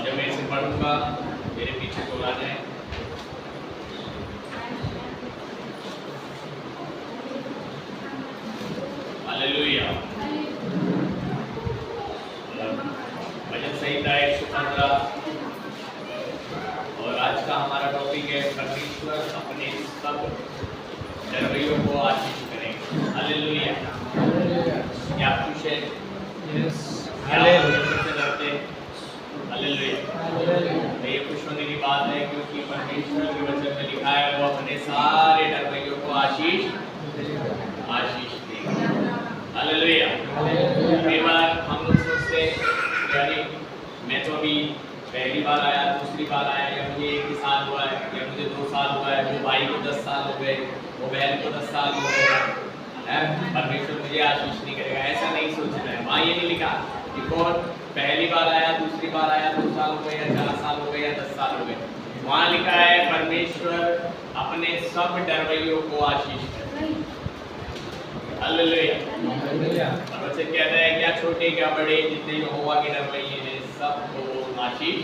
जब मैं इसे पढ़ूंगा मेरे पीछे बोला जाए। हालेलुया। भजन संहिता 115 और आज का हमारा टॉपिक है परमेश्वर अपने सब डरवैयों को आशीष करेंगे। हालेलुया। क्या खुश है? यस। हालेलुया। ये खुश होने की बात है क्योंकि परमेश्वर के वचन में लिखा है वो अपने सारे डरवैयों को आशीष देगा। हालेलुया। कई बार हम लोग सोचते हैं यानी मैं तो अभी पहली बार आया, दूसरी बार आया, या मुझे 1 साल हुआ है, या मुझे 2 साल हुआ है, वो भाई को 10 साल हो गए, वो बहन को 10 साल हो गए, परमेश्वर मुझे आशीष नहीं करेगा। ऐसा नहीं सोचना है। वहाँ ये नहीं लिखा कि कौन पहली बार आया, दूसरी बार आया, 2 साल हो गए, या 4 साल हो गए, या 10 साल हो गए। वहाँ लिखा है परमेश्वर अपने सब डरवैयों को आशीष करेगा। हालेलुया। और बच्चे कहते हैं क्या छोटे क्या बड़े जितने यहोवा के डरवैये हैं सबको आशीष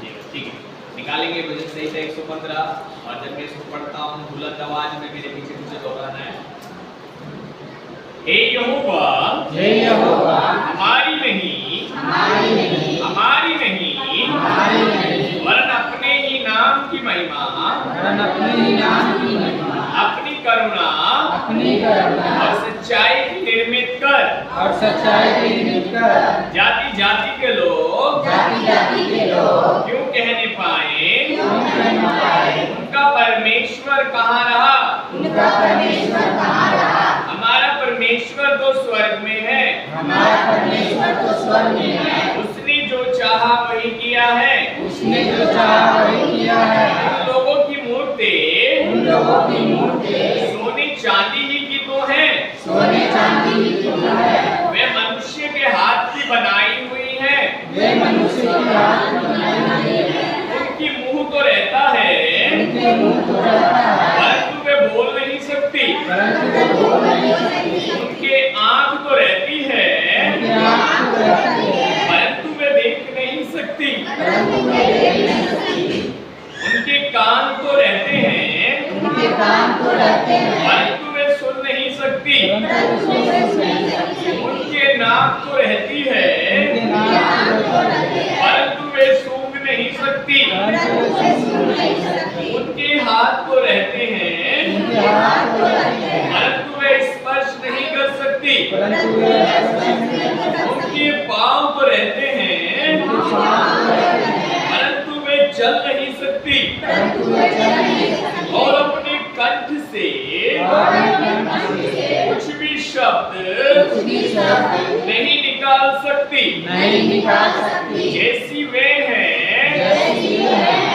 देगा। ठीक है, निकालेंगे भजन संहिता 115 और जब मैं इसको पढ़ता हूँ बुलंद आवाज में मेरे पीछे मुझे दोहराना है। हे यहोवा हमारी नहीं वरन अपने ही नाम की महिमा अपनी करुणा और सच्चाई की निर्मित कर जाति जाति के लोग क्यों कहने पाए उनका परमेश्वर कहाँ रहा। हमारा परमेश्वर तो स्वर्ग में है। उसने जो चाहा वही किया है। उन लोगों की मूर्ति सोने चांदी ही की तो है। वे मनुष्य के हाथ की बनाई हुई है। उनकी मुंह तो रहता है परंतु वे बोल नहीं सकती। उनके आंख तो रहती है परंतु वे देख नहीं सकती। उनके कान तो रहते हैं परंतु वे सुन नहीं सकती। उनके नाक तो रहती है परंतु वे सूंघ नहीं सकती। उनके हाथ तो रहते हैं परंतु वे स्पर्श नहीं कर सकती। उनके पांव तो रहते हैं परंतु वे चल नहीं सकती। और अपने कंठ से कुछ भी शब्द नहीं निकाल सकती। जैसी वे हैं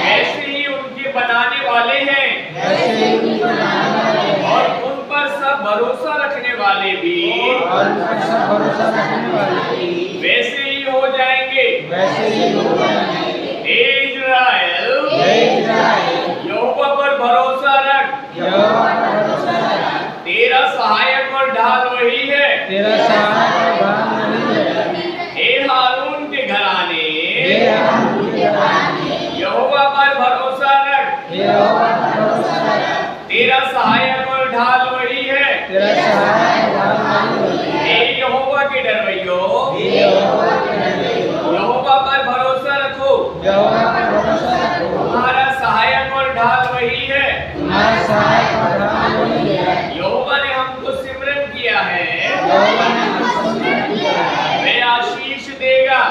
वैसे ही उनके बनाने वाले हैं और उन पर सब भरोसा रखने वाले भी वैसे ही हो जाएंगे। इज़राइल यहोवा पर भरोसा रख। तेरा सहायक और ढाल वही है। हे हारून के घराने यहोवा पर भरोसा रख। तेरा सहायक और ढाल वही है। हे यहोवा के डरवैयों यहोवा पर भरोसा रखो। तुम्हारा सहायक और ढाल वही है। यहोवा ने हमको सिमरन किया है। वे आशीष देगा।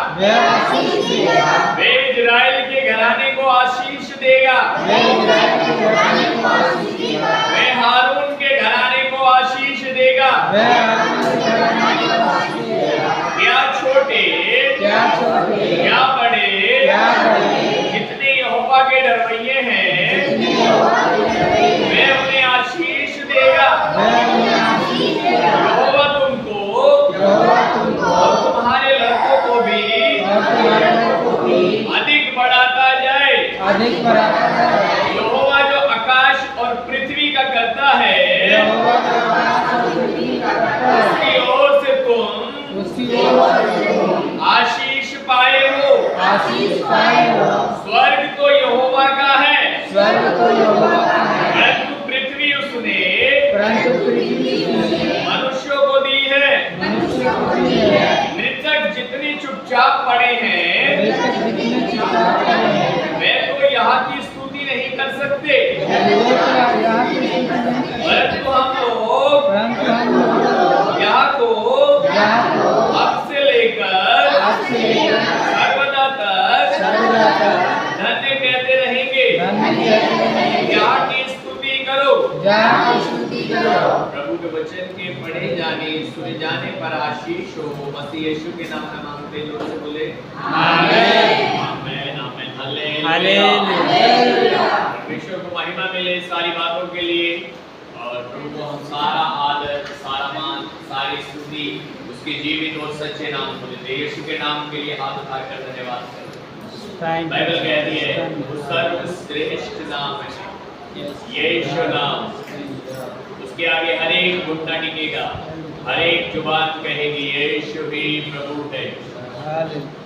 वे इज़राइल के घराने को आशीष देगा। वे हारून के घराने को आशीष देगा। क्या छोटे क्या बड़े जितने यहोवा के डरवैये हैं वे उन्हें आशीष देगा। यहोवा तुमको और तुम्हारे लड़कों को भी अधिक बढ़ाता जाए। यहोवा जो आकाश और पृथ्वी का करता है उसकी ओर से तुम आशीष पाए हो। आशीष पाए हो। स्वर्ग तो यहोवा का है, स्वर्ग तो यहोवा का है, परंतु पृथ्वी उसने मनुष्यों को दी है। मनुष्य को दी है। मृतक जितने चुपचाप पड़े हैं, मृतक जितने चुपचाप पड़े हैं, वे तो यहाँ की स्तुति नहीं कर सकते, परंतु हम लोग यहाँ को अब से लेकर सर्वदा तक धन्य कहते रहेंगे। यहाँ की स्तुति करो। प्रभु के वचन के पढ़े जाने सुने जाने पर आशीष हो। मसीह यीशु के नाम में मांगते जोर से बोले आमीन आमीन आमीन हालेलुया। परमेश्वर को महिमा मिले सारी बातों के लिए, और प्रभु को हम सारा आदर, सारा मान, सारी स्तुति उसके जीवित और सच्चे नाम को देते हैं। यीशु के नाम के लिए हाथ उठाकर धन्यवाद करते। बाइबल कहती है वो सर्वश्रेष्ठ नाम है यीशु नाम। उसके आगे हर एक घुटना टिकेगा, हर एक जुबान कहेगी यीशु ही प्रभु है।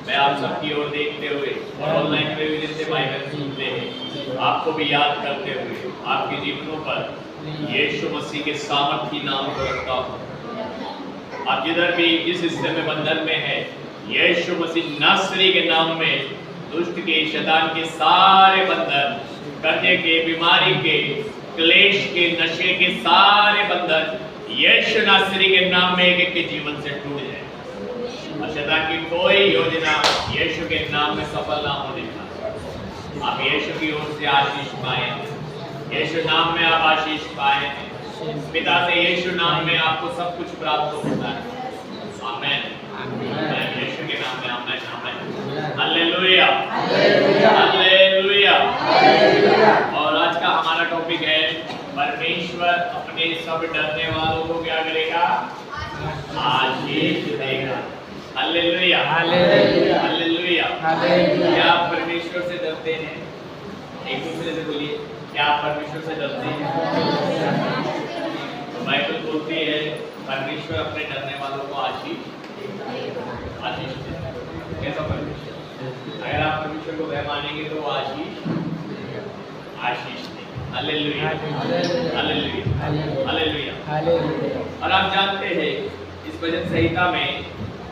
मैं आप सबकी ओर देखते हुए और ऑनलाइन में भी जिनसे बाइबल सुनते हैं, आपको भी याद करते हुए आपके जीवनों पर यीशु मसीह के सामर्थी नाम को रखता हूँ। आप जिधर भी जिस हिस्से में बंधन में है, यीशु मसीह नासरी के नाम में दुष्ट के, शैतान के सारे बंधन, कर्जे के, बीमारी के, क्लेश के, नशे के सारे बंधन यीशु नासरी के नाम में एक के जीवन से टूट जाए, और शैतान की कोई योजना यीशु के नाम में सफल ना होने पाए। आप यीशु की ओर से आशीष पाए, यीशु नाम में आप आशीष पाए। पिता से यीशु नाम में आपको सब कुछ प्राप्त होता है। आमीन आमीन यीशु के नाम में आमीन आमीन हालेलुया हालेलुया। और आज का हमारा टॉपिक है परमेश्वर अपने सब डरने वालों को क्या करेगा? आशीष देगा। Hallelujah hallelujah hallelujah. क्या आप परमेश्वर से डरते हैं? एक दूसरे से बोलिए, क्या आप परमेश्वर से डरते हैं? तो बाइबल बोलती है परमेश्वर अपने डरने वालों को आशीष देगा। कैसा परमेश्वर? अगर आप परमेश्वर को वह मानेंगे तो वो आशीष देगा। Hallelujah hallelujah hallelujah. और आप जानते हैं इस भजन संहिता में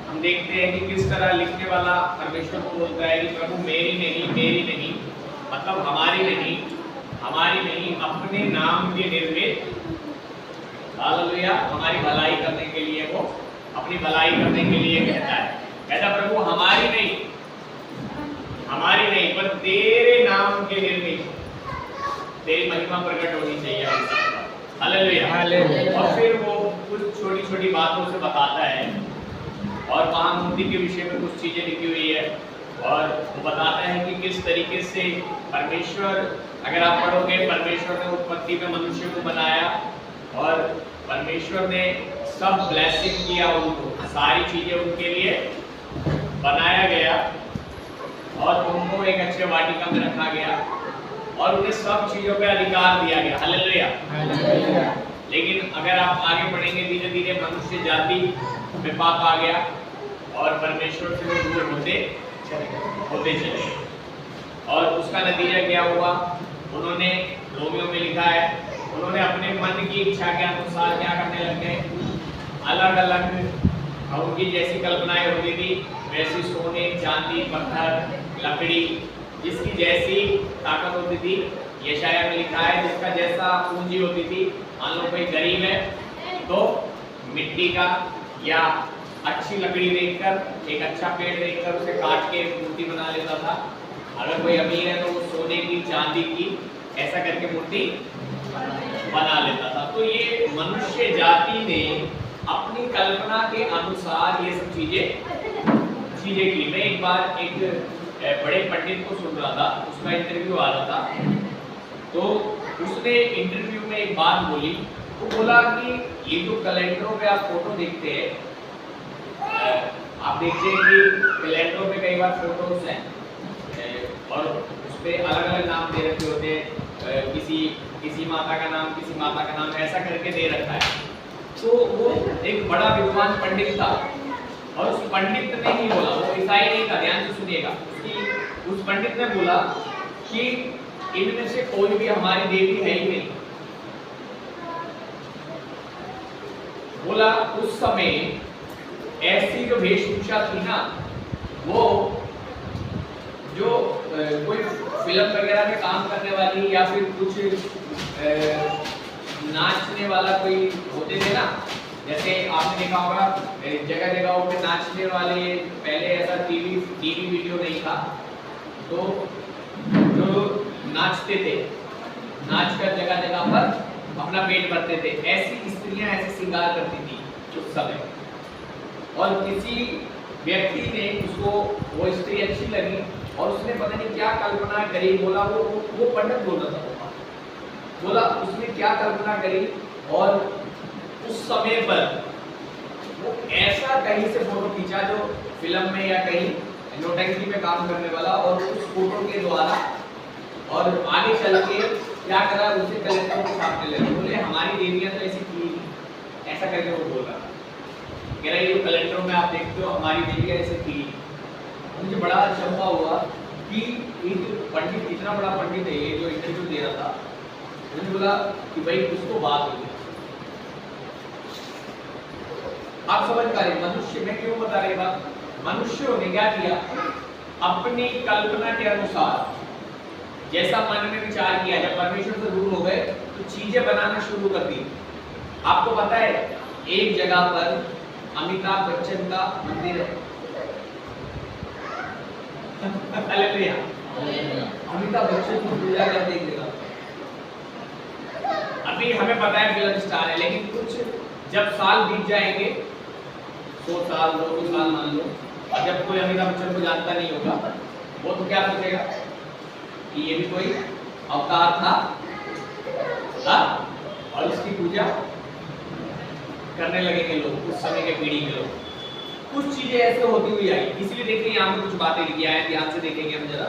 हम देखते हैं कि किस तरह लिखने वाला परमेश्वर को बोलता है कि प्रभु मेरी नहीं मतलब हमारी नहीं अपने नाम के निर्मित, हालेलुया, हमारी भलाई करने के लिए, वो अपनी भलाई करने के लिए कहता प्रभु हमारी नहीं पर तेरे नाम के निर्मित तेरी महिमा प्रकट होनी चाहिए। हालेलुया। और फिर वो कुछ छोटी छोटी बातों से बताता है, और महामूर्ति के विषय में कुछ चीजें लिखी हुई है, और वो बताता है कि किस तरीके से परमेश्वर, अगर आप पढ़ोगे, परमेश्वर ने उत्पत्ति में मनुष्य को बनाया, और परमेश्वर ने सब ब्लेसिंग किया, उनको सारी चीजें उनके लिए बनाया गया, और उनको एक अच्छे वाटिका में रखा गया, और उन्हें सब चीजों पे अधिकार दिया गया। हालेलुया। लेकिन अगर आप आगे बढ़ेंगे, धीरे धीरे मनुष्य जाति में पाप आ गया, और परमेश्वर से वो दूर होते चले, और उसका नतीजा क्या हुआ? उन्होंने, रोमियो में लिखा है, उन्होंने अपने मन की इच्छा के अनुसार क्या करने लग गए? अलग अलग उनकी जैसी कल्पनाएं होती थी वैसी सोने, चांदी, पत्थर, लकड़ी, जिसकी जैसी ताकत होती थी, यशाया में लिखा है, जिसका जैसा पूंजी होती थी। मान लो कोई गरीब है तो मिट्टी का या अच्छी लकड़ी देखकर, एक अच्छा पेड़ देखकर उसे काट के मूर्ति बना लेता था। अगर कोई अमीर है तो वो सोने की, चांदी की, ऐसा करके मूर्ति बना लेता था। तो ये मनुष्य जाति ने अपनी कल्पना के अनुसार ये सब चीजें की। मैं एक बार एक बड़े पंडित को सुन रहा था, उसका इंटरव्यू आ रहा था, तो उसने इंटरव्यू में एक बात बोली। वो बोला कि ये जो कैलेंडरों पे आप फोटो देखते हैं, आप देखते हैं कि कैलेंडरों पे कई बार फोटोज हैं, और उस पर अलग अलग नाम दे रखे होते हैं, किसी माता का नाम, किसी माता का नाम, ऐसा करके दे रखा है। तो वो एक बड़ा विद्वान पंडित था, और उस पंडित ने ही बोला, वो ईसाई नहीं था, ध्यान से सुनिएगा, उस पंडित ने बोला कि इनमें से कोई भी हमारी देवी है ही नहीं। बोला उस समय ऐसी जो वेशभूषा थी ना, वो जो कोई फिल्म वगैरह में काम करने वाली या फिर कुछ नाचने वाला कोई होते थे ना, जैसे आपने देखा होगा जगह जगहों पे नाचने वाले, पहले ऐसा टीवी वीडियो नहीं था, तो जो नाचते थे, नाच कर जगह जगह पर अपना पेट भरते थे, ऐसी स्त्रियां ऐसे श्रृंगार करती थी उस समय। और किसी व्यक्ति ने उसको वो स्त्री अच्छी लगी और उसने पता नहीं क्या कल्पना करी, बोला वो पंडित बोल रहा था, बोला उसने क्या कल्पना करी और उस समय पर वो ऐसा कहीं से फोटो खींचा जो फिल्म में या कहीं नोटंकी में काम करने वाला, और उस फोटो के द्वारा और आगे चल के क्या करा, उसे कलेक्टर को छापने लगे, बोले हमारी देवियां तो ऐसी थी, ऐसा करके वो बोल रहा था, कह रहा ये कलेक्टरों में आप देखते हो हमारी देवियां ऐसे थी। मुझे बड़ा अचंभा हुआ कि ये जो पंडित, इतना बड़ा पंडित है ये जो इंटरव्यू दे रहा था, मुझे बोला कि भाई कुछ तो बात हुई। आप समझ पा रहे मनुष्य, मैं क्यों बता रही बात, मनुष्यों ने क्या किया, अपनी कल्पना के अनुसार जैसा मन में विचार किया, जब परमेश्वर से दूर हो गए तो चीजें बनाना शुरू कर दी। आपको पता है एक जगह पर अमिताभ बच्चन का मंदिर है, हालेलुया, अमिताभ बच्चन को पूजा करते एक जगह। अभी हमें पता है फिल्म स्टार है, लेकिन कुछ जब साल बीत जाएंगे, 100 साल 200 साल मान लो, और जब कोई अमिताभ बच्चन को जानता नहीं होगा, वो तो क्या सोचेगा कि ये भी कोई अवतार था, और उसकी पूजा करने लगेंगे लोग, उस समय के पीढ़ी के लोग। कुछ चीजें ऐसे होती हुई आई, इसलिए देखिए यहाँ पे कुछ बातें लिखी है, ध्यान से देखेंगे हम जरा।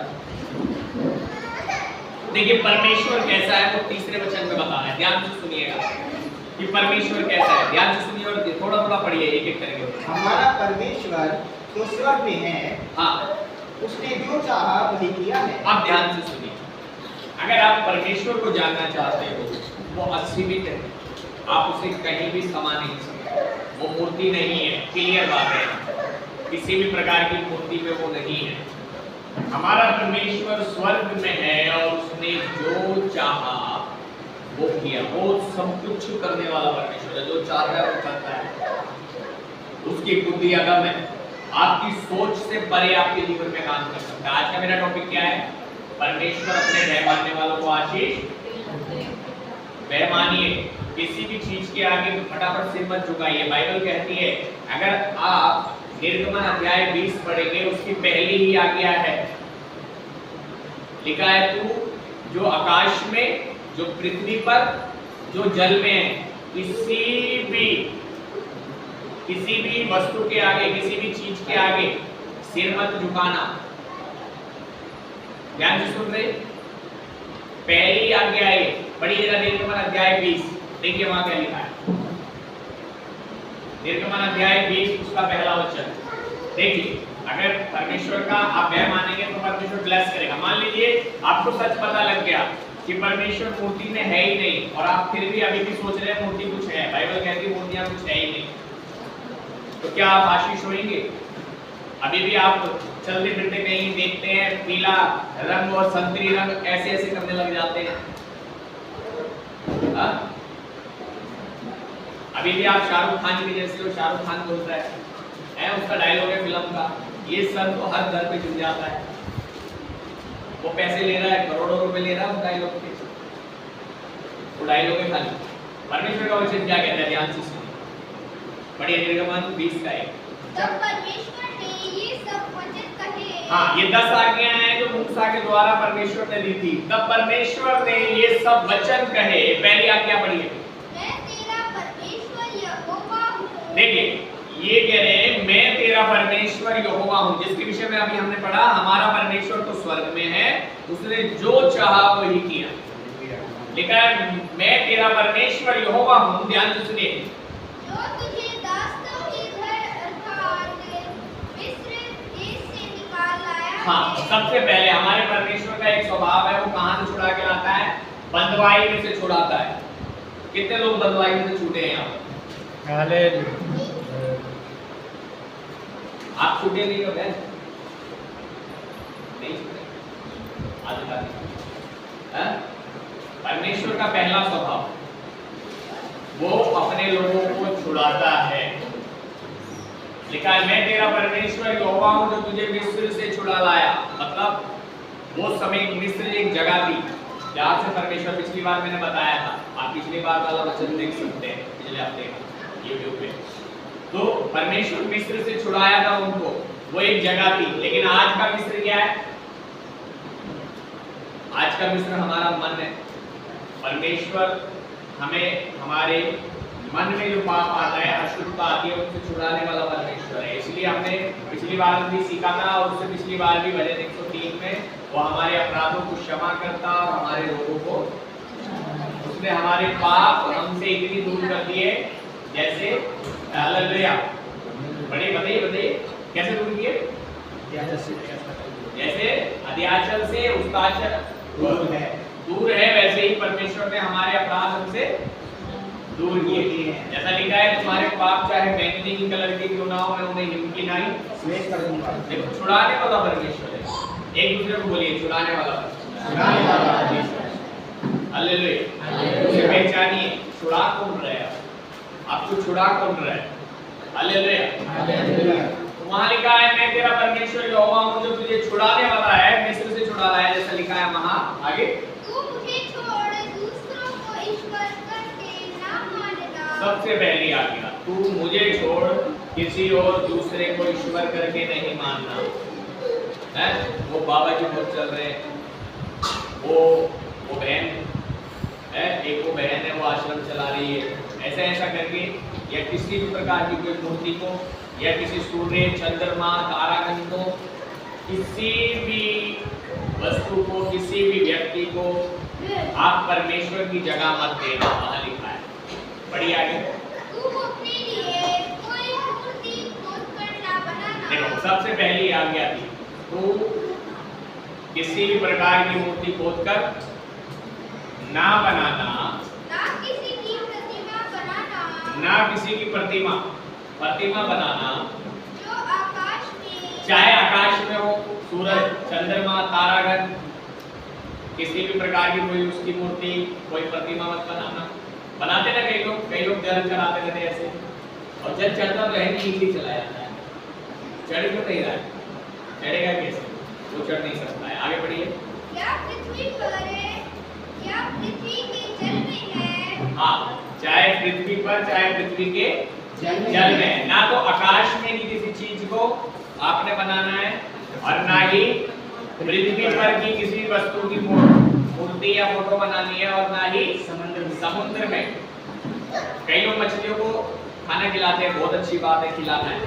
देखिए परमेश्वर कैसा है, वो तीसरे वचन में बता रहा है, ध्यान से सुनिएगा कि परमेश्वर कैसा है, ध्यान से सुनिए और थोड़ा थोड़ा पढ़िए एक एक करके। हमारा परमेश्वर जो स्वर्ग में है, हाँ, उसने जो चाहा वही किया है। आप ध्यान से सुनिए, अगर आप परमेश्वर को जानना चाहते हो, वो असीमित है, आप उसे कहीं भी समा नहीं सकते, वो मूर्ति नहीं है, क्लियर बात है, किसी भी प्रकार की मूर्ति में वो नहीं है। हमारा परमेश्वर स्वर्ग में है और उसने जो चाहा वो किया, वो सब कुछ करने वाला परमेश्वर है, जो चाहता है वो करता है, उसकी बुद्धि अगम है, आपकी सोच से परे आपके जीवन में काम कर सकता है। आज का मेरा टॉपिक क्या है, परमेश्वर अपने भय मानने वालों को आशीष, भय मानिए, किसी भी चीज के आगे तो फटाफट सिर मत झुकाइए। बाइबल कहती है, अगर आप निर्गमन अध्याय 20 पढ़ेंगे, उसकी पहली ही आज्ञा है, लिखा है तू जो आकाश में, जो पृथ्वी पर, जो जल में है, किसी भी वस्तु के आगे, किसी भी चीज के आगे सिर मत झुकाना। ध्यान से सुन रहे, पहली आज्ञा है, बड़ी जगह निर्गमन अध्याय 20, देखिए वहां क्या लिखा है, निर्गमन अध्याय 20 उसका पहला वचन देखिए। अगर परमेश्वर का आप भय मानेंगे तो परमेश्वर ब्लेस करेगा। मान लीजिए आपको सच पता लग गया कि परमेश्वर मूर्ति में है ही नहीं, और आप फिर भी अभी भी सोच रहे हैं मूर्ति कुछ है, बाइबल कहती है मूर्तियां कुछ है ही नहीं, तो क्या आप आशीष होंगे? अभी भी आप चलते फिरते कहीं देखते हैं पीला रंग और संतरी रंग ऐसे ऐसे करने लग जाते हैं। अभी भी आप शाहरुख खान के जैसे हो, शाहरुख खान बोलता है उसका डायलॉग है फिल्म का, ये सर तो हर घर पे जुड़ जाता है, वो पैसे ले रहा है, करोड़ों रुपए ले रहा है उस डायलॉग के, वो डायलॉग है खाली। परमेश्वर का वचन क्या कहता है, ध्यान से सुनिए, पढ़िए निर्गमन 20 का 1। जब परमेश्वर ने ये सब वचन कहे, हाँ, ये 10 आज्ञाएं हैं जो मूसा के द्वारा परमेश्वर ने दी थी। तब परमेश्वर ने ये सब वचन कहे, पहली आज्ञा पढ़िए, मैं तेरा परमेश्वर यहोवा हूँ। देखिए ये कह रहे हैं मैं तेरा परमेश्वर यहोवा हूँ, जिसके विषय में अभी हमने पढ़ा, हमारा परमेश्वर तो स्वर्ग में है, उसने जो चाहा वही किया। लिखा है मैं तेरा परमेश्वर यहोवा हूँ, ध्यान से सुनिए, जो तुझे दासों के घर अर्थात हाँ, सबसे पहले हमारे परमेश्वर का एक स्वभाव है, वो कहाँ से छुड़ा के लाता है? बंधुआई में से छुड़ाता है। कितने लोग बंधुआई में से छूटे हैं यहाँ पर? आप छूटे नहीं हो बहन? नहीं छूटे? परमेश्वर का पहला स्वभाव, वो अपने लोगों को छुड़ाता है। लिखा है, मैं तेरा परमेश्वर यहोवा हूं जो तुझे मिस्र से छुड़ा लाया। मतलब वो समय मिस्र एक जगह थी जहां से परमेश्वर, पिछली बार मैंने बताया था, आप पिछली बार वाला वचन देख सकते हैं पिछले हफ्ते का यूट्यूब पे। तो परमेश्वर मिस्र से छुड़ाया था उनको, वो एक जगह थी। लेकिन आज का मिस्र क्या है? आज का मिस्र हमारा मन है। परमेश्वर हमें हमारे मन में जो पाप आता है, अशुद्धता आती है, उससे छुड़ाने वाला परमेश्वर है। इसलिए हमने पिछली बार भी सीखा था, और उससे पिछली बार भी भजन 103 में वो हमारे अपराधों को क्षमा करता और हमारे रोगों को, उसने हमारे पाप हमसे इतनी दूर कर दिए, जैसे हालेलुया, बड़े बताइए कैसे दूर किए? जैसे अध्याचल से उस्ताचल दूर है, वैसे ही परमेश्वर ने हमारे अपराध हमसे दूर किए। जैसा लिखा है, तुम्हारे पाप चाहे बैंगनी की कलर के क्यों ना हो, मैं उन्हें हिम की नहीं श्वेत कर दूंगा। देखो, छुड़ाने वाला परमेश्वर है। एक दूसरे को बोलिए, छुड़ाने वाला परमेश्वर। हालेलुया। उसे पहचानिए, छुड़ा कौन रहा है? आपको छुड़ा कौन रहा है? हालेलुया। वहां लिखा है, मैं तेरा परमेश्वर यहोवा हूं जो तुझे छुड़ाने वाला है, मिस्र से छुड़ा लाया, जैसा लिखा है वहां आगे। तू मुझे छोड़ दूसरों को ईश्वर करके ना मानना। सबसे पहली आज्ञा, तू मुझे छोड़ किसी और दूसरे को ईश्वर करके नहीं मानना है। वो बाबा जी बहुत चल रहे हैं, वो बहन है, एक वो बहन है, वो आश्रम चला रही है, ऐसा करके, या किसी भी प्रकार की कोई मूर्ति को, या किसी सूर्य, चंद्रमा, तारागण को, किसी भी वस्तु को, किसी भी व्यक्ति को आप परमेश्वर की जगह मत देना, वहां लिखा है। बढ़िया है। तू अपने लिए कोई मूर्ति खोदकर ना बनाना। देखो, सबसे पहली आज्ञा थी, तू किसी भी प्रकार की मूर्ति खोदकर ना बनाना, ना किसी की प्रतिमा बनाना, ना किसी की प्रतिमा बनाना, जो आकाश में, चाहे आकाश में हो, सूरज, चंद्रमा, तारागण, किसी भी प्रकार की कोई उसकी मूर्ति, कोई प्रतिमा मत बनाना। बनाते ना कई लोग जल चढ़ाते रहते ऐसे, और जल चढ़ता तो है नहीं, नीचे चला जाता है। चढ़ क्यों नहीं रहा है? चढ़ेगा कैसे? वो चढ़ नहीं सकता है। आगे बढ़िए। क्या पृथ्वी पर है, क्या पृथ्वी के जल में है। हाँ, चाहे पृथ्वी पर, चाहे पृथ्वी के जल में, ना तो आकाश में ही किसी चीज को आपने बनाना है, और ना ही पृथ्वी पर की किसी वस्तु की मूर्ति या फोटो बनानी है, और ना ही समुद्र में। कई लोग मछलियों को खाना खिलाते हैं, बहुत अच्छी बात है, खिलाना है,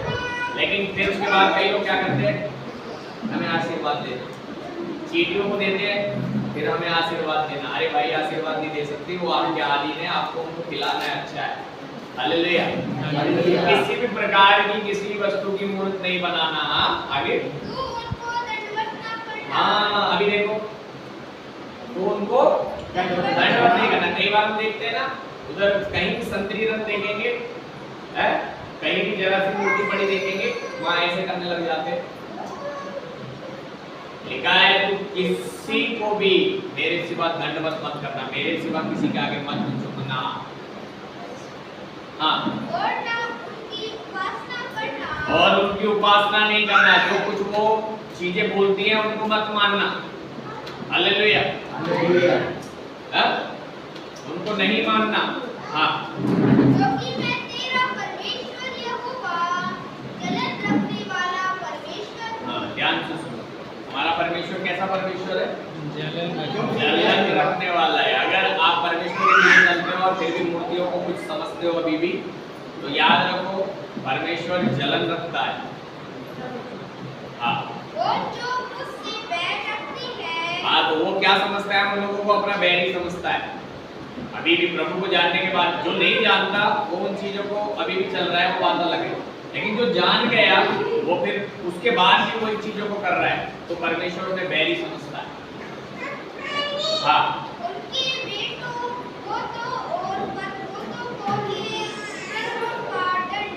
लेकिन फिर उसके बाद कई लोग क्या करते हैं, हमें आशीर्वाद देते हैं, चींटियों को देते हैं, फिर हमें आशीर्वाद देना। अरे भाई, आशीर्वाद नहीं दे सकती, वो आपके आदि ने, आपको उनको खिलाना है, अच्छा है। हालेलुया। किसी भी प्रकार की किसी वस्तु की मूर्त नहीं बनाना। आगे। तू उनको दंडवत ना करना। हाँ, अभी देखो, तो उनको दंडवत नहीं करना। कई बार हम देखते हैं ना, उधर कहीं भी संतरी रंग देखेंगे, है, कहीं भी जरा सी मूर्ति पड़ी देखेंगे, वहां ऐसे करने लग जाते हैं। लिखा है, तू किसी को भी मेरे सिवा दंडवत मत करना, मेरे सिवा किसी के आगे मत झुकना। हाँ, और ना उनकी उपासना करना। और उनकी उपासना नहीं करना, जो कुछ वो चीजें बोलती हैं उनको मत मानना। हालेलुया। हाँ? उनको नहीं मानना। हाँ, क्योंकि मैं तेरा परमेश्वर यहोवा, जलन रखने वाला परमेश्वर। हाँ, ध्यान से सुनो। हमारा परमेश्वर कैसा परमेश्वर है? जलन रखने वाला है। अगर आप परमेश्वर के लिए चलते हो और फिर भी मूर्तियों को कुछ समझते हो अभी भी, तो याद रखो, परमेश्वर जलन रखता है। हाँ, और जो मुझसे बैर रखती है। हाँ, तो वो क्या समझता है? उन लोगों को अपना बैरी समझता है। अभी भी प्रभु को जानने के बाद जो नहीं जानता, वो उन चीजों को अभी भी चल रहा है, वो बात अलग है। लेकिन जो जान गया, वो फिर उसके बाद भी वही चीजों को कर रहा है, तो परमेश्वर उन्हें बैरी समझता है। हाँ, उनके बेटों पोतों और परपोतों को भी सर्वों का दंड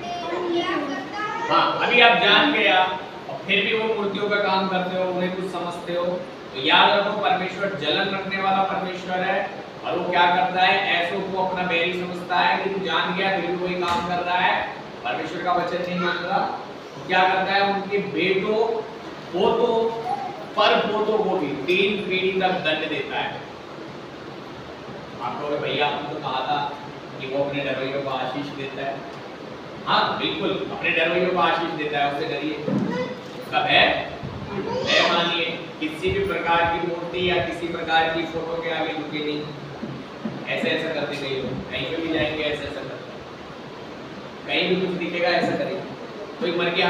दिया करता है। हाँ, अभी आप जान गए आप, और फिर भी वो मूर्तियों का काम करते हो, उन्हें कुछ समझते हो, तो याद रखो परमेश्वर जलन रखने वाला परमेश्वर है, और वो क्या करता है, ऐसों को अपना बैरी समझता है कि तू जान गया फिर भी वही काम कर रहा है, परमेश्वर का वचन नहीं मान रहा, तो क्या करता है, उनके बेटों पोतों परपोतों को भी 3 पीढ़ी तक दंड देता है। आप कहोगे भैया हमने तो कहा था कि वो अपने डरवैयों को आशीष देता है। हाँ बिल्कुल, अपने डरवैयों को आशीष देता है, उससे डरिए, उसका भय मानिए, किसी भी प्रकार की मूर्ति या किसी प्रकार की फोटो के आगे झुके नहीं। ऐसे ऐसा करते कई लोग, कहीं पे भी जाएंगे ऐसे ऐसा करते, कहीं भी कुछ दिखेगा ऐसा करेंगे। कोई मर गया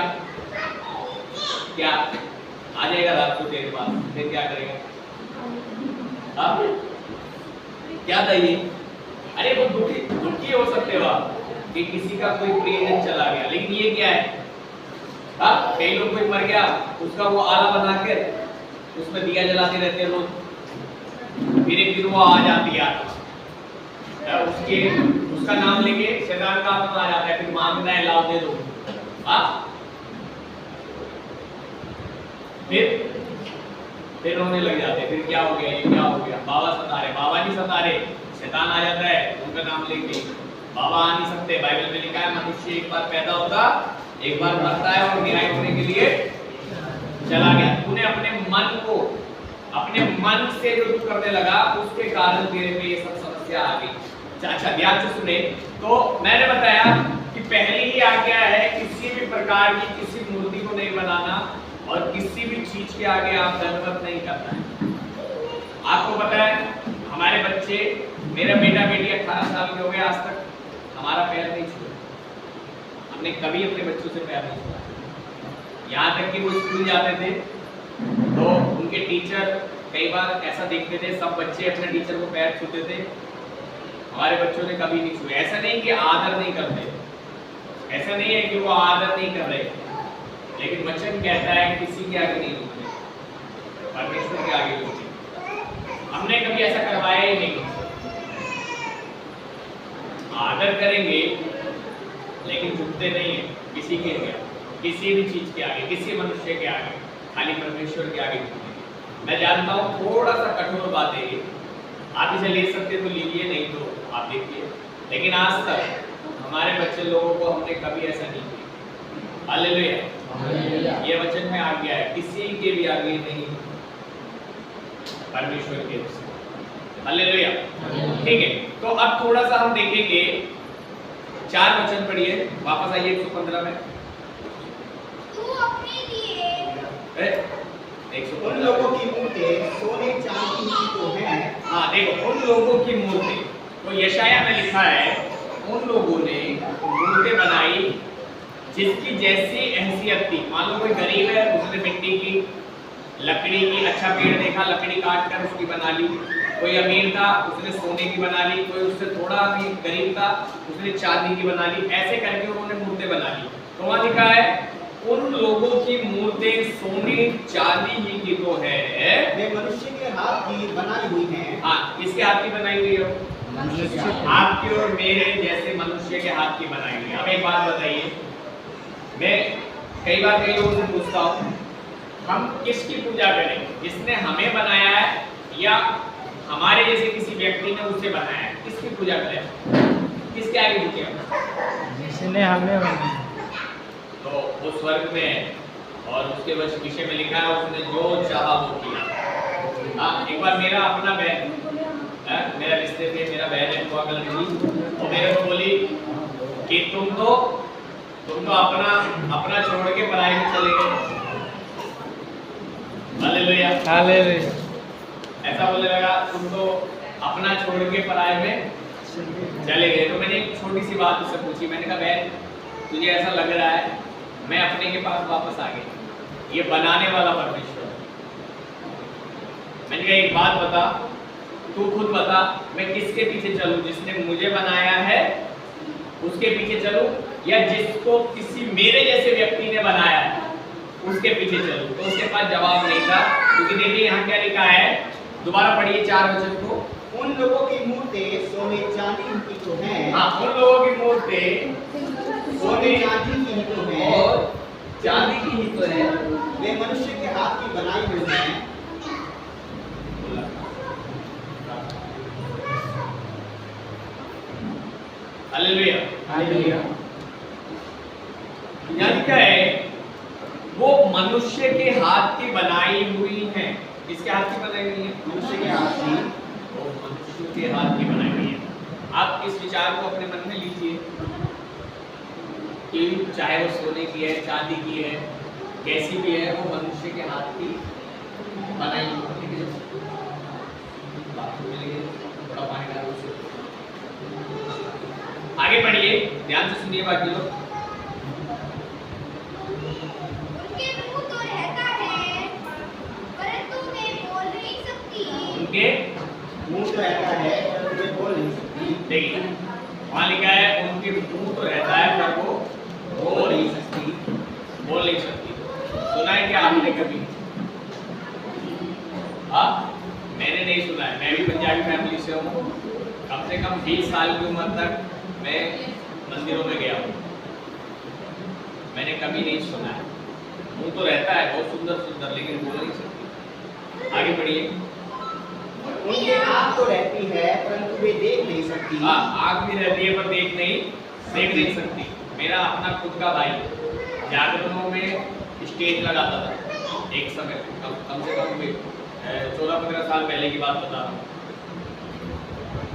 क्या आ जाएगा रात को तेरे पास, फिर क्या करेगा? आप क्या था ये? अरे वो दुखी हो सकते हो आप कि किसी का कोई प्रियजन चला गया, लेकिन ये क्या है, कई लोग कोई मर गया उसका वो आला बना के उसमें दिया जलाते रहते हैं लोग, फिर एक दिन वो आ जाती है, उसका नाम लेके शैतान का आत्मा आ जाता है, फिर मांगता है लाओ दे दो। फिर रोने लग जाते हैं, फिर क्या हो गया, ये क्या हो गया, बाबा सता रहे, बाबा नहीं सता रहे, शैतान आ जाता है उनका नाम लेके। बाबा आ नहीं सकते, बाइबल में लिखा है मनुष्य एक बार पैदा होता, एक बार मरता है और न्याय होने के लिए चला गया। तूने अपने मन से जो तू करने लगा उसके कारण तेरे पे ये सब समस्या आ गई। अच्छा ध्यान से सुने, तो मैंने बताया कि पहली ही आज्ञा है किसी भी प्रकार की किसी मूर्ति को नहीं बनाना और किसी भी चीज के आगे आप दंडवत नहीं करना है। आपको पता है हमारे बच्चे, मेरा बेटा बेटी 18 साल के हो गए, आज तक हमारा पैर नहीं छुआ, हमने कभी अपने बच्चों से पैर नहीं छुआ। यहाँ तक कि वो स्कूल जाते थे तो उनके टीचर कई बार ऐसा देखते थे, सब बच्चे अपने टीचर को पैर छूते थे, हमारे बच्चों ने कभी नहीं छुए। ऐसा नहीं कि आदर नहीं करते, ऐसा नहीं है कि वो आदर नहीं कर रहे, लेकिन वचन कहता है किसी के आगे नहीं झुकते, परमेश्वर के आगे झुकते। हमने कभी ऐसा करवाया ही नहीं। आदर करेंगे लेकिन झुकते नहीं है किसी के आगे, किसी भी चीज के आगे, किसी मनुष्य के आगे, खाली परमेश्वर के आगे झुकते। मैं जानता हूँ थोड़ा सा कठोर बात है ये, आप इसे ले सकते तो लीजिए, नहीं तो आप देखिए, लेकिन आज तक हमारे बच्चे लोगों को हमने कभी ऐसा नहीं किया। हालेलुया, ये वचन में आ गया है, किसी के भी आगे नहीं, परमेश्वर के। हालेलुया, ठीक है। तो अब थोड़ा सा हम देखेंगे, 4 वचन पढ़िए, वापस आइए 115 में। तू अपने लिए उन लोगों की मूर्तें सोने चांदी की तो हैं। हाँ देखो, उन लोगों की मूर्तें, तो यशाया में लिखा है उन लोगों ने मूर्तें बनाई जिसकी जैसी हैसियत थी। मान लो कोई गरीब है, उसने मिट्टी की, लकड़ी की, अच्छा पेड़ देखा, लकड़ी काट कर उसकी बना ली। कोई अमीर था, उसने सोने की बना ली। कोई उससे थोड़ा भी गरीब था, उसने चांदी की बना ली। ऐसे करके उन्होंने मूर्तें बना ली। तो वहाँ लिखा है उन लोगों की मूर्तें सोने चांदी ही की तो है, वे मनुष्य के हाथ की बनाई हुई हैं। हाँ, किसके हाथ की बनाई हुई है? आपके और मेरे जैसे मनुष्य के हाथ की बनाई हुई है। अब एक बात बताइए, मैं कई बार कई लोगों से पूछता हूँ, हम किसकी पूजा करें? जिसने हमें बनाया है या हमारे जैसे किसी व्यक्ति ने उसे बनाया है? किसकी पूजा करें? किसके आगे झुके हम? जिसने हमें बनाया। तो वो स्वर्ग में है और उसके विषय में लिखा है उसने जो चाहा वो किया। हाँ, एक बार मेरा अपना बहन, मेरा रिश्ते में मेरा बहन है हुआ कल जी, और मेरे को बोली कि तुम तो अपना छोड़ के पढ़ाई में चले गए। Hallelujah, hallelujah. ऐसा बोलने लगा, तुम तो अपना छोड़ के पढ़ाई में चले गए। तो मैंने एक छोटी सी बात उससे पूछी, मैंने कहा बहन तुझे ऐसा लग रहा है मैं अपने के पास वापस आ गई, ये बनाने वाला परमेश्वर। मैंने कहा एक बात बता, तू खुद बता, मैं किसके पीछे चलूं? जिसने मुझे बनाया है उसके पीछे चलूं या जिसको किसी मेरे जैसे व्यक्ति ने बनाया है? उसके पीछे चलूं, तो उसके पास जवाब नहीं था, क्योंकि देखिए यहाँ क्या लिखा है, दोबारा पढ़िए 4 वचन को। उन लोगों की मूर्तें सोने चांदी की तो हैं। हाँ, उन लोगों की मूर्तें सोने चांदी की ही तो हैं और चांदी की ही तो है, वे मनुष्य के हाथ की बनाई हुई हैं। हालेलुया। हालेलुया। यानी क्या है, वो मनुष्य के हाथ की बनाई हुई हैं। किसके हाथ की बनाई हुई है? मनुष्य के हाथ की। वो मनुष्य के हाथ की बनाई हुई है। आप इस विचार को अपने मन में लीजिए कि चाहे वो सोने की है, चांदी की है, कैसी भी है, वो मनुष्य के हाथ की बनाई हुई है। थोड़ा पानी डालो उसे। आगे बढ़िए, ध्यान से सुनिए बाकी लोग। उनके मुंह तो रहता है, परंतु वे बोल नहीं सकती। उनके मुंह तो रहता है पर वे बोल नहीं सकती। देखिए वहाँ लिखा है उनके मुंह तो रहता है पर वो बोल नहीं सकती, बोल नहीं सकती। सुना है क्या आपने कभी? हाँ, मैंने नहीं सुना है। मैं भी पंजाबी फैमिली से हूँ। कम से कम 20 साल की उम्र तक मैं मंदिरों में गया हूँ, मैंने कभी नहीं सुना है। मुंह तो रहता है बहुत सुंदर सुंदर, लेकिन बोल नहीं सकती। आगे बढ़िए। उनकी आँख तो रहती है परंतु वे देख नहीं सकती। हाँ, आँख भी रहती है पर देख नहीं सकती। मेरा अपना खुद का भाई जागरणों में स्टेज लगाता था एक समय, कम से कम 14-15 साल पहले की बात बता रहा हूँ।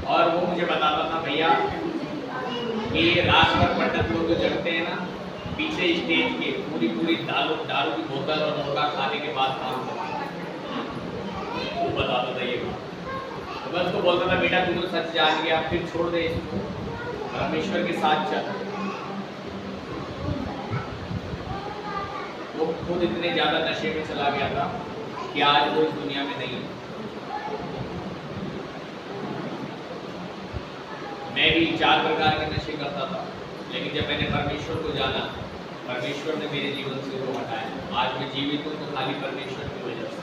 और वो मुझे बताता था, भैया कि रात भर पंडित लोग जो जगते हैं ना, पीछे स्टेज के पूरी दारू की बोतल और मुर्गा खाने के बाद काम करते हैं। वो बताता था ये बात। तो मैं उसको बोलता था, बेटा तू तो सच जान गया, फिर छोड़ दे इसको, परमेश्वर के साथ चल। वो खुद इतने ज्यादा नशे में चला गया था कि आज वो इस दुनिया में नहीं है। मैं भी 4 प्रकार के नशे करता था, लेकिन जब मैंने परमेश्वर को जाना, परमेश्वर ने मेरे जीवन से वो हटाया। आज मैं जीवित हूँ तो खाली परमेश्वर की वजह से,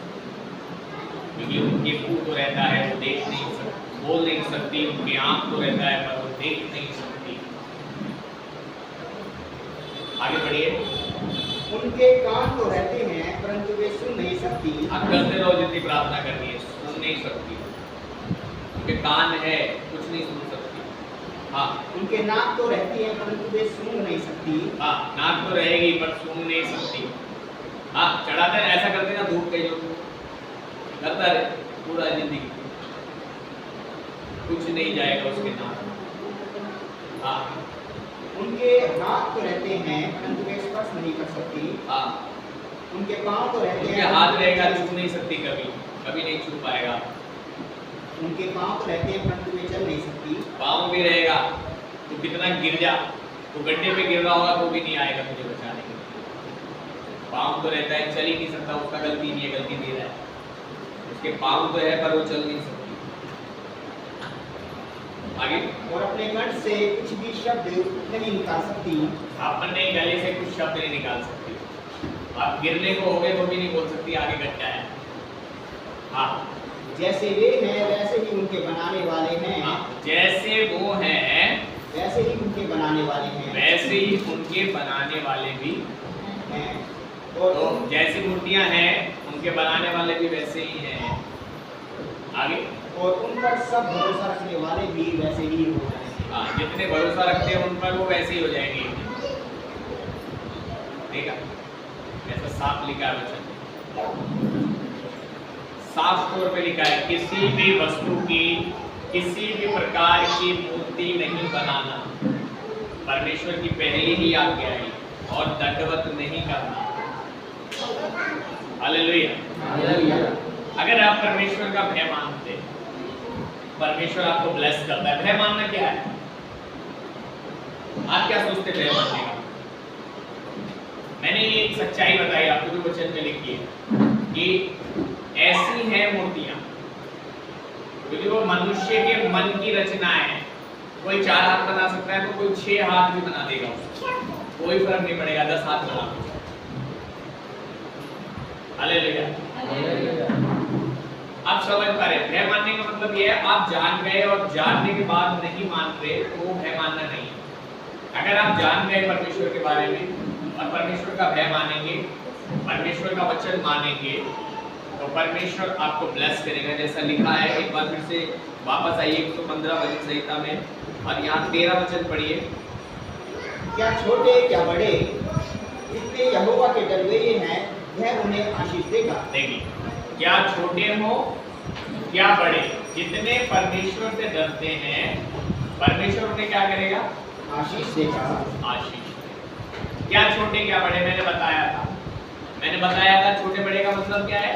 क्योंकि उनके मुंह तो रहता है वो देख नहीं सकती, बोल नहीं सकती। उनकी आँख तो रहता है पर वो देख नहीं सकती। आगे बढ़िए। उनके कान तो रहते हैं परंतु वे सुन नहीं सकती। आप करते रहो जितनी प्रार्थना करनी है, सुन नहीं सकती। उनके कान है, कुछ नहीं सुन सकती। हाँ, उनके नाक तो रहती है परंतु वे सूंघ नहीं सकती। हाँ, नाक तो रहेगी पर सूंघ नहीं सकती। हाँ, चढ़ाते हैं, ऐसा करते ना धूप कई लोग करता रहे पूरा जिंदगी, कुछ नहीं जाएगा उसके नाक। हाँ, उनके हाथ तो रहते हैं परंतु वे स्पर्श नहीं कर सकती। हाँ, उनके पाँव तो रहते उनके हैं, हाथ रहेगा, छू नहीं सकती, कभी नहीं छू पाएगा। उनके पाँव तो रहते हैं परंतु वे चल नहीं सकती। पाँव भी रहेगा तो कितना गिर जा, तो गड्ढे पे गिर रहा होगा तो भी नहीं आएगा तुझे बचाने के लिए। पाँव तो रहता है, चल ही नहीं सकता, उसका गलती नहीं है, गलती दे रहा है। उसके पाँव तो है पर वो चल नहीं सकती। आगे। और अपने कंठ से कुछ भी शब्द नहीं निकाल सकती। अपने गले से कुछ शब्द नहीं निकाल सकती। आप गिरने को हो गए तो भी नहीं बोल सकती आगे गड्ढा है। हाँ, जैसे वे हैं वैसे ही उनके बनाने वाले हैं। हाँ, जैसे वो हैं वैसे ही उनके बनाने वाले हैं। वैसे ही उनके बनाने वाले भी हैं। और तो जैसी मूर्तियां हैं उनके बनाने वाले भी वैसे ही हैं। आगे। और उन पर सब भरोसा रखने वाले भी वैसे ही हो जाएंगे। हाँ, जितने भरोसा रखते हैं उन पर वो वैसे ही हो जाएंगे। देखा, ऐसा साफ लिखा है वचन, साफ तौर पे लिखा है, किसी भी वस्तु की, किसी भी प्रकार की मूर्ति नहीं बनाना। परमेश्वर की पहली ही आज्ञा है, और दंडवत नहीं करना। हालेलुया। अगर आप परमेश्वर का भय मानते, परमेश्वर आपको ब्लेस करता है। भय मानना क्या है? आप क्या सोचते भय मानने का? मैंने ये एक सच्चाई बताई आपको जो वचन में लिखी है कि ऐसी है मूर्तियां, क्योंकि वो मनुष्य के मन की रचना है। कोई 4 हाथ बना सकता है तो कोई 6 हाथ भी बना देगा उसको, कोई फर्क नहीं पड़ेगा। 10 हाथ बना, हालेलुया। आप समझ पा रहे हैं, भय मानने का मतलब ये है आप जान गए और जानने के बाद नहीं मान रहे तो वो भय मानना नहीं है। अगर आप जान गए परमेश्वर के बारे में और परमेश्वर का भय मानेंगे, परमेश्वर का वचन मानेंगे, तो परमेश्वर आपको ब्लेस करेगा। जैसा लिखा है, एक बार फिर से वापस आइए 115 वचन संहिता में और यहाँ 13 वचन पढ़िए। क्या छोटे क्या बड़े जितने यहोवा के डरवे हैं वह उन्हें आशीष देगा। देखिए, क्या छोटे हो क्या बड़े, जितने परमेश्वर से डरते हैं परमेश्वर उन्हें क्या करेगा? आशीष देगा। आशीष। क्या छोटे क्या बड़े, मैंने बताया था छोटे बड़े का मतलब क्या है।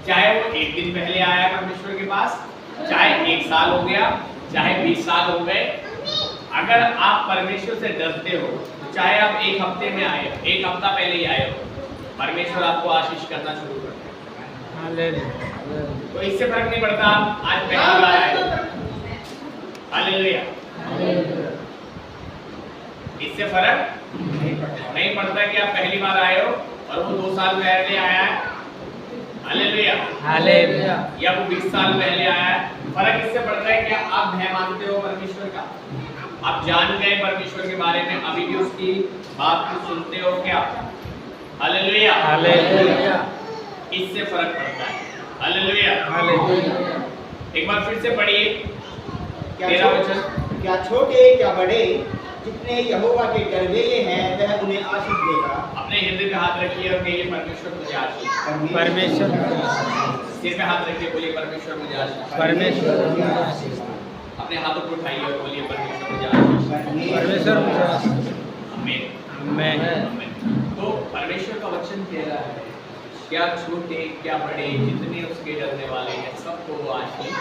चाहे वो एक दिन पहले आया परमेश्वर के पास, चाहे 1 साल हो गया, चाहे 20 साल हो गए, अगर आप परमेश्वर से डरते हो तो चाहे आप 1 हफ्ते में आए, 1 हफ्ता पहले ही आए हो, परमेश्वर आपको आशीष करना शुरू कर देगा। तो इससे फर्क नहीं पड़ता आप आज पहली बार आए हो। हालेलुया। इससे फर्क नहीं पड़ता कि आप पहली बार आए हो और वो 2 साल पहले आया है, हालेलुया, हालेलुया, या वो 20 साल पहले आया है। फर्क इससे पड़ता है कि आप भय मानते हो परमेश्वर का, आप जान गए परमेश्वर के बारे में, अभी भी उसकी बात को सुनते हो क्या? हालेलुया, हालेलुया, इससे फर्क पड़ता है। Hallelujah, hallelujah. एक बार फिर से पढ़िए 13 वचन। क्या छोटे क्या बड़े जितने यहोवा के डरवे हैं वह उन्हें आशीष देगा। अपने हृदय पे हाथ रखिए और कहिए परमेश्वर मुझे आशीष। परमेश्वर सिर पे हाथ रखिए, बोलिए परमेश्वर मुझे आशीष। परमेश्वर मुझे आशीष। अपने हाथों को उठाइए और बोलिए परमेश्वर मुझे आशीष। परमेश्वर मुझे आशीष। आमीन, आमीन। आमीन। तो परमेश्वर का वचन कह रहा है, क्या छोटे क्या बड़े जितने उसके डरने वाले हैं सबको वो आशीष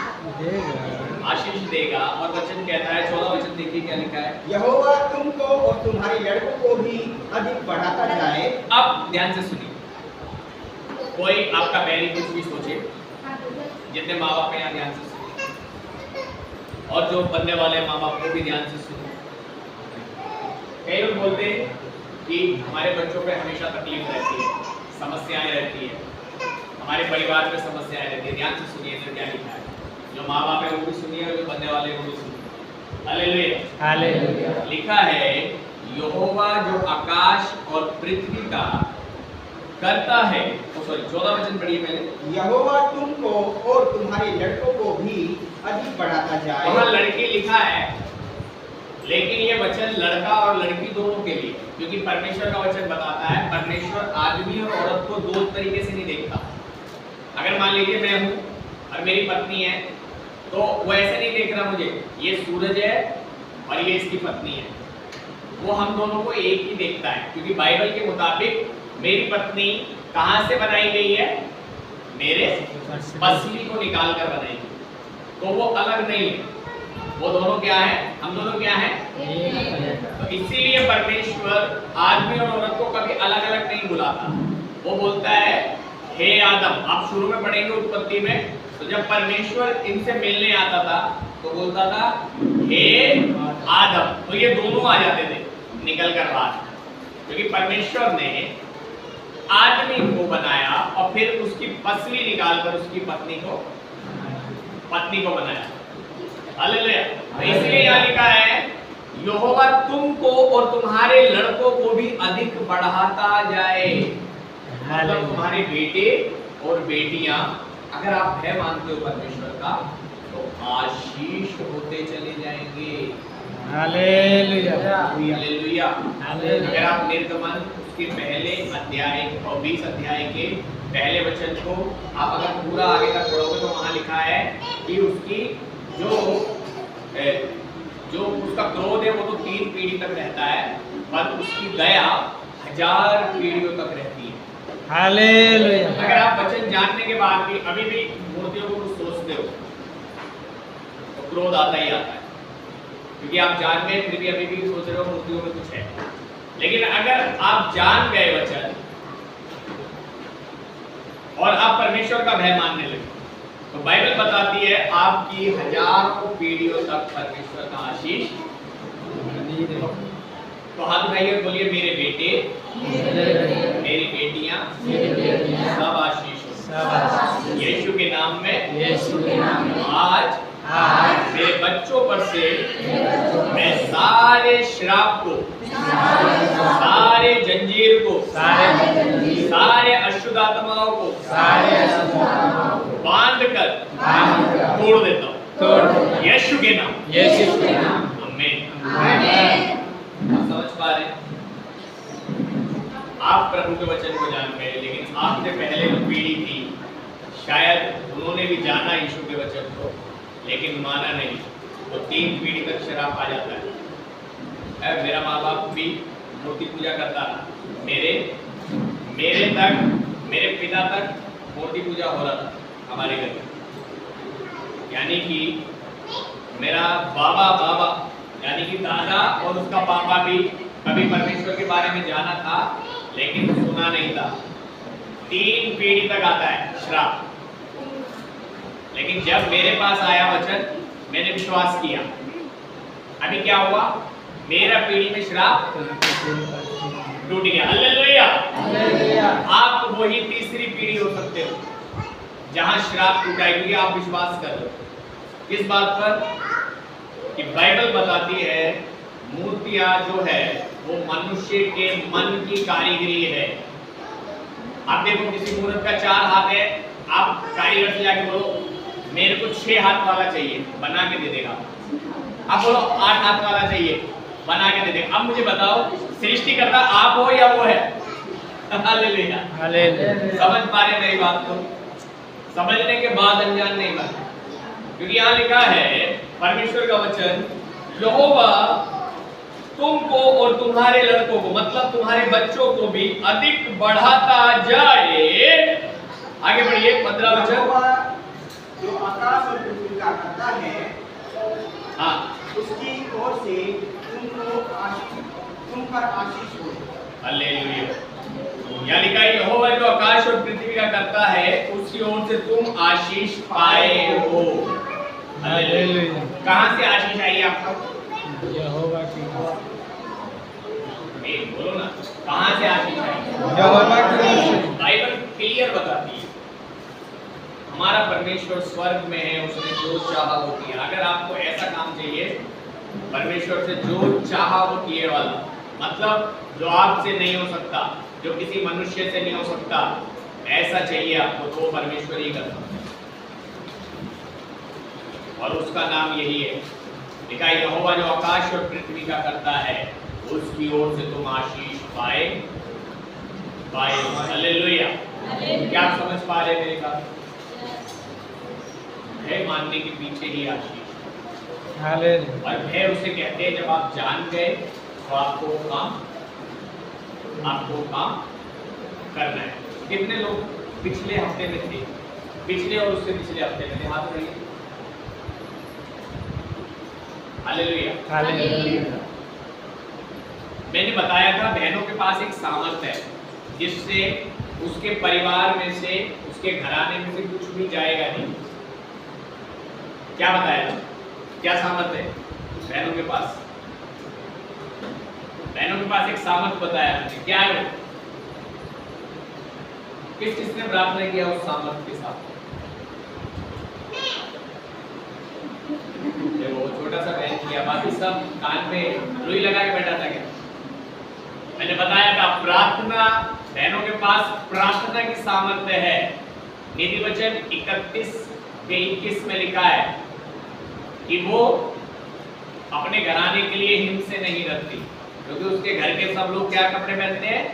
देगा। और वचन कहता है, 14 वचन देखिए क्या लिखा है। यहोवा तुमको और तुम्हारे लड़कों को भी अधिक बढ़ाता जाए। अब ध्यान से सुनिए, कोई आपका बैरी कुछ भी सोचे, जितने माँ बाप हैं यहाँ ध्यान से सुनिए, और जो बनने वाले माँ बाप को भी ध्यान से सुनिए। कई लोग बोलते हैं कि हमारे बच्चों पे हमेशा तकलीफ रहती है, समस्याएं रहती है, हमारे परिवार में समस्याएं रहती है। ध्यान से सुनिए इधर क्या लिखा है, जो माँ बाप है वो भी सुनिए और जो बनने वाले हैं वो भी सुनिए। Hallelujah, hallelujah. लिखा है, यहोवा जो आकाश और पृथ्वी का करता है। 14 वचन पढ़िए पहले। यहोवा तुमको और तुम्हारे लड़कों को भी अधिक बढ़ाता जाए। वहाँ लड़की लिखा है, लेकिन ये वचन लड़का और लड़की दोनों के लिए, क्योंकि परमेश्वर का वचन बताता है परमेश्वर आदमी और औरत को 2 तरीके से नहीं देखता। अगर मान लीजिए मैं हूँ और मेरी पत्नी है, तो वो ऐसे नहीं देख रहा मुझे, ये सूरज है और ये इसकी पत्नी है, वो हम दोनों को एक ही देखता है। क्योंकि बाइबल के मुताबिक मेरी पत्नी कहाँ से बनाई गई है? मेरे पसली को निकाल कर बनाई गई, तो वो अलग नहीं है, वो दोनों क्या है? हम दोनों क्या है? तो इसीलिए परमेश्वर आदमी और औरत को कभी अलग अलग नहीं बुलाता, वो बोलता है हे आदम। आप शुरू में पढ़ेंगे उत्पत्ति में, तो जब परमेश्वर इनसे मिलने आता था तो बोलता था हे आदम, तो ये दोनों आ जाते थे निकल कर बाहर, क्योंकि परमेश्वर ने आदमी को बनाया और फिर उसकी पसली निकालकर उसकी पत्नी को बनाया। हालेलुया। इसलिए यहाँ लिखा है, यहोवा तुमको और तुम्हारे लड़कों को भी अधिक बढ़ाता जाए। मतलब तुम्हारे बेटे और बेटियां, अगर आप भय मानते हो परमेश्वर का, तो आशीष होते चले जाएंगे। Hallelujah, hallelujah. अगर आप निर्गमन उसके पहले अध्याय और 20 अध्याय के पहले वचन को आप अगर पूरा आगे तक पढ़ोगे तो वहां लिखा है कि उसकी जो उसका क्रोध है वो तो 3 पीढ़ी तक रहता है, पर उसकी दया 1000 पीढ़ियों तक रहती है। हालेलुया। अगर आप वचन जानने के बाद भी अभी भी मूर्तियों को कुछ सोचते हो तो क्रोध आता ही आता है, क्योंकि आप जान गए फिर भी अभी भी सोच रहे हो मूर्तियों में कुछ है। लेकिन अगर आप जान गए वचन और आप परमेश्वर का भय मानने लगे, तो बाइबल बताती है आपकी 1000 पीढ़ियों तक परमेश्वर का आशीष। तो हाथ उठाइए और बोलिए मेरे बेटे मेरी बेटियां सब आशीष हो। यीशु के नाम में आज मेरे बच्चों पर से मैं सारे श्राप को, सारे जंजीर को, सारे अशुद्ध आत्माओं को बांध कर तोड़ देता हूँ यीशु के नाम। आमीन। आप समझ पा रहे हैं? आप प्रभु के वचन को जान गए, लेकिन आपसे पहले जो पीढ़ी थी शायद उन्होंने भी जाना यीशु के वचन को, लेकिन माना नहीं, तो 3 पीढ़ी तक शराब आ जाता है। मेरा माँ बाप भी मूर्ति पूजा करता रहा, मेरे पिता तक मूर्ति पूजा हो रहा था हमारे घर में। यानी कि मेरा बाबा यानी कि दादा और उसका पापा भी कभी परमेश्वर के बारे में जाना था, लेकिन सुना नहीं था। 3 पीढ़ी तक आता है श्राप। लेकिन जब मेरे पास आया वचन, मैंने विश्वास किया, अभी क्या हुआ? मेरा पीढ़ी में श्राप टूट गया। हालेलुया। आप वही तीसरी पीढ़ी हो सकते हो जहां श्राप टूटा है, क्योंकि आप विश्वास कर रहे हो। किस बात पर? कि बाइबल बताती है मूर्तियां जो है वो मनुष्य के मन की कारीगरी है। आप देखो किसी मूर्त का 4 हाथ है, आप कारीगर से जाके बोलो मेरे को 6 हाथ वाला चाहिए, बना के दे देगा। आप बोलो 8 हाथ वाला चाहिए, बना के दे देगा। अब मुझे बताओ सृष्टिकर्ता आप हो या वो है? हालेलुया। समझ पा रहे मेरी बात को? समझने के बाद अनजान नहीं बना, क्योंकि यहाँ लिखा है परमेश्वर का वचन, यहोवा तुमको और तुम्हारे लड़कों को, मतलब तुम्हारे बच्चों को भी अधिक बढ़ाता जाए। आगे बढ़िए 15 वचन। जो आकाश और पृथ्वी का करता है, हाँ, उसकी ओर से तुम पर आशीष हो। हालेलुया। यहाँ लिखा है यहोवा जो आकाश और पृथ्वी का करता है, उसकी ओर से तुम आशीष पाए हो। हालेलुया। कहाँ से आशीष आई आपको? यहोवा की। बोलो ना, कहाँ से आशीष आई? यहोवा की। बाइबल क्लियर बताती है हमारा परमेश्वर स्वर्ग में है, उसने जो चाहा वो किया। अगर आपको ऐसा काम चाहिए, परमेश्वर से जो चाहा वो किए वाला, मतलब जो आपसे नहीं हो सकता, जो किसी मनुष्य से नहीं हो सकता, ऐसा चाहिए आपको, तो परमेश्वर ही करता है। और उसका नाम यही है, लिखा है यहोवा जो आकाश और पृथ्वी का करता है, उसकी ओर से तुम आशीष पाए। हालेलुया। क्या आप समझ पा रहे मेरी बात? भय मानने के पीछे ही आशीष। हालेलुया। और भय उसे कहते हैं जब आप जान गए तो आपको काम करना है। कितने लोग पिछले हफ्ते में थे, पिछले और उससे पिछले हफ्ते में थे? हाथ उठाइए। हालेलुया। हालेलुया। मैंने बताया था बहनों के पास एक सामर्थ्य है जिससे उसके परिवार में से, उसके घराने में से कुछ भी जाएगा नहीं। क्या बताया था? क्या सामर्थ्य है बहनों के पास? बहनों के पास एक सामर्थ्य बताया मैंने। क्या है वो? किसने प्रार्थना किया उस सामर्थ्य के साथ? देखो वो छोटा सा बहन किया, बाकी सब कान पे रुई लगा के बैठा था। क्या मैंने बताया था? प्रार्थना, बहनों के पास प्रार्थना की सामर्थ्य है। नीति वचन 31:21 में लिखा है कि वो अपने घराने के लिए हिम से नहीं रखती, क्योंकि उसके घर के सब लोग क्या कपड़े पहनते हैं?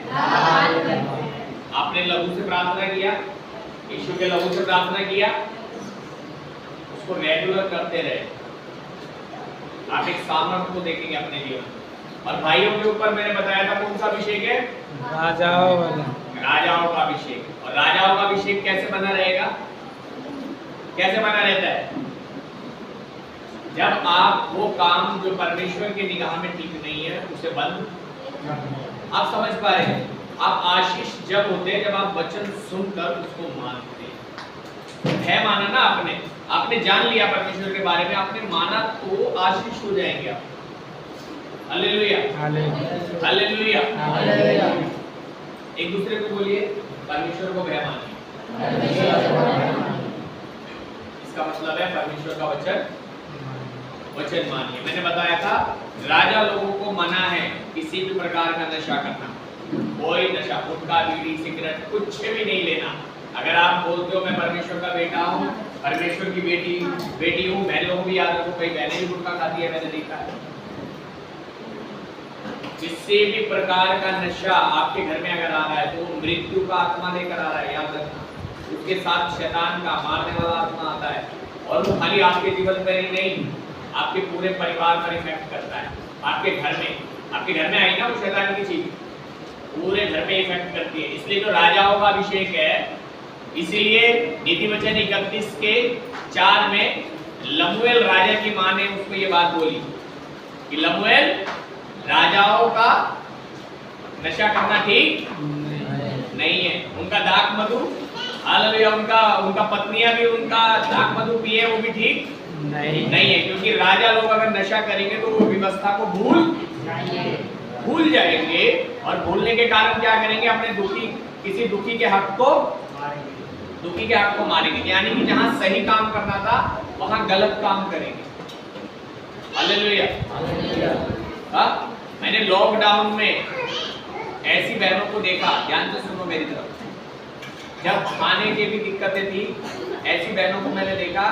आपने लहू से प्रार्थना किया, यीशु के लहू से प्रार्थना किया, उसको रेगुलर करते रहे, आप एक सामर्थ्य को देखेंगे अपने जीवन। और भाइयों के ऊपर मैंने बताया था कौन सा अभिषेक है? राजाओं का अभिषेक। और राजाओं का अभिषेक कैसे बना रहेगा? कैसे बना रहता है? जब आप वो काम जो परमेश्वर की निगाह में ठीक नहीं है उसे बंद। आप समझ पा रहे हैं? आप आशीष जब होते हैं जब आप वचन सुनकर उसको मानते हैं। है माना ना आपने जान लिया परमेश्वर के बारे में, आपने माना तो आशीष हो जाएंगे आप। Hallelujah, hallelujah, hallelujah. हालेलुया। एक दूसरे को बोलिए, परमेश्वर को भय मानिए। इसका मतलब है परमेश्वर का वचन मानिए। मैंने बताया था राजा लोगों को मना है किसी भी प्रकार का नशा करना, कोई नशा, गुटखा, बीड़ी, सिगरेट कुछ भी नहीं लेना। अगर आप बोलते हो मैं परमेश्वर का बेटा हूँ, परमेश्वर की बेटी हूँ, बहनों को भी याद रखो, कई बहनें भी गुटखा खाती है, मैंने देखा है। किसी भी प्रकार का नशा आपके घर में अगर आ रहा है तो वो मृत्यु का आत्मा लेकर आ रहा है, याद रखना। उसके साथ शैतान का मारने वाला आत्मा आता है, और वो खाली आपके जीवन पर ही नहीं, आपके पूरे परिवार पर इफेक्ट करता है। आपके घर में आई ना वो शैतान की चीज, पूरे घर में इफेक्ट करती है। इसलिए तो राजाओं का अभिषेक है। इसीलिए नीति वचन 31:4 में लमुएल राजा की मां ने उसको ये बात बोली कि लमुएल, राजाओं का नशा करना ठीक नहीं है। उनका दाख मधु, हालेलुया, उनका पत्नियां भी उनका दाख मधु पिए, वो भी ठीक नहीं है। क्योंकि राजा लोग अगर नशा करेंगे तो वो व्यवस्था को भूल जाएंगे, और भूलने के कारण क्या करेंगे, अपने किसी दुखी के हक को मारेंगे। यानी कि जहां सही काम करना था वहां गलत काम करेंगे। हालेलुया। मैंने लॉकडाउन में ऐसी बहनों को देखा, ध्यान से सुनो मेरी तरफ, जब खाने की भी दिक्कतें थी, ऐसी बहनों को मैंने देखा,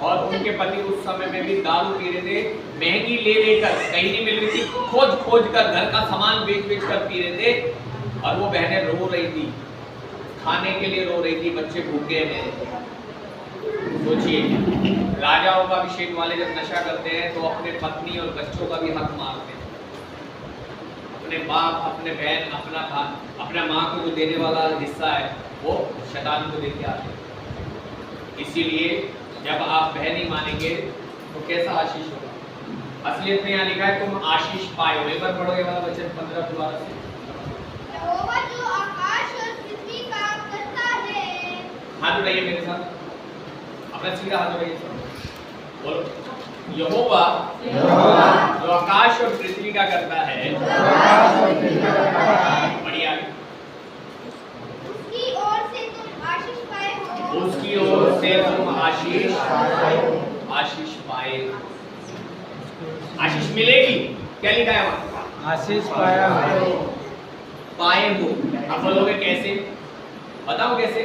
और उनके पति उस समय में भी दारू पी रहे थे, महंगी ले लेकर, कहीं नहीं मिल रही थी, खोज कर घर का सामान बेच कर पी रहे थे, और वो बहनें रो रही थी, खाने के लिए रो रही थी, बच्चे भूखे हैं। सोचिए, राजाओं का अभिषेक वाले जब नशा करते हैं तो अपने पत्नी और बच्चों का भी हक मारते हैं। अपने बाप, अपने बहन, अपना माँ को जो देने वाला हिस्सा है वो शैतान को देके आते हैं। इसीलिए जब आप बहन नहीं मानेंगे तो कैसा आशीष होगा। असलियत में यहाँ लिखा है तुम आशीष पाए हो। एक बार पढ़ो ये वाला वचन 15 दोबारा से। यहोवा जो आकाश और पृथ्वी का करता है। हाथ उठाइए मेरे साथ, अपना सीधा हाथ उठाइए, बोलो यहोवा जो आकाश और पृथ्वी का करता है, बढ़िया, उसकी ओर से तुम आशीष पाए हो। उसकी ओर से तुम आशीष पाए। आशीष मिलेगी, क्या लिखा है वहां? आशीष पाया हो। पाए हो। अब बोलोगे कैसे? बताओ कैसे?